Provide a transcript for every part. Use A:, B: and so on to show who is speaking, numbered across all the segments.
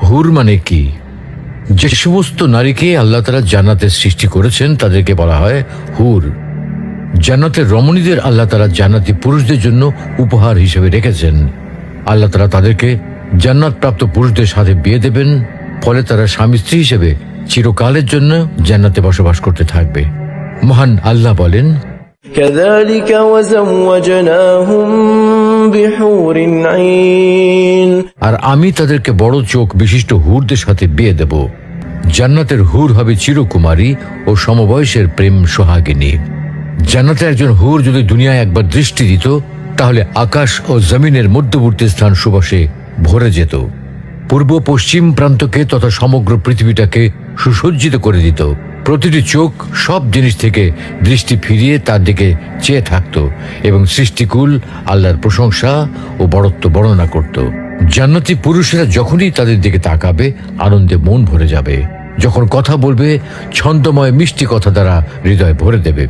A: হুর মানে কি? যে সমস্ত নারীকে আল্লাহ তাআলা জান্নাতে সৃষ্টি করেছেন তাদেরকে বলা হয় হুর। জান্নাতের রমণীদের আল্লাহ তাআলা জান্নাতি পুরুষদের জন্য উপহার হিসেবে রেখেছেন। আল্লাহ তাআলা তাদেরকে জান্নাত প্রাপ্ত পুরুষদের সাথে বিয়ে দেবেন, ফলে তারা স্বামী স্ত্রী হিসেবে চিরকালের জন্য জান্নাতে বসবাস করতে থাকবে। মহান আল্লাহ বলেন,
B: كذلك وزوجناهم بحور عين
A: আর আমি তাদেরকে বড় চোখ বিশিষ্ট হুরদের সাথে বিয়ে দেব। জান্নাতের হুর হবে চিরকুমারী ও সমবয়সের প্রেম সোহাগিনী। জান্নাতে একজন হুর যদি দুনিয়ায় একবার দৃষ্টি দিত, তাহলে আকাশ ও জমিনের মধ্যবর্তী স্থান সুবাসে ভরে যেত। পূর্ব পশ্চিম প্রান্তকে তথা সমগ্র পৃথিবীটাকে সুসজ্জিত করে দিত। প্রতিটি চোখ সব জিনিস থেকে দৃষ্টি ফিরিয়ে তার দিকে চেয়ে থাকত এবং সৃষ্টিকুল আল্লাহর প্রশংসা ও বড়ত্ব বর্ণনা করত। জান্নাতি পুরুষেরা যখনই তাদের দিকে তাকাবে, আনন্দে মন ভরে যাবে। যখন কথা বলবে, ছন্দময় মিষ্টি কথা দ্বারা হৃদয় ভরে দেবে।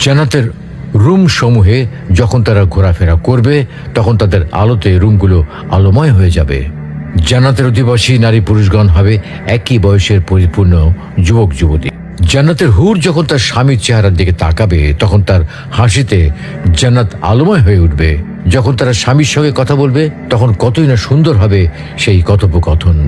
A: জান্নাতের রুম সমূহে যখন তারা ঘোরাফেরা করবে, তখন তাদের আলোতে রুমগুলো আলোময় হয়ে যাবে। জান্নাতের অধিবাসী নারী পুরুষগণ হবে একই বয়সের পরিপূর্ণ যুবক যুবতী। জান্নাতের হুর যখন তার স্বামীর চেহারার দিকে তাকাবে, তখন তার হাসিতে জান্নাত আলোময় হয়ে উঠবে। যখন তারা স্বামীর সঙ্গে কথা বলবে, তখন কতই না সুন্দর হবে সেই কথোপকথন।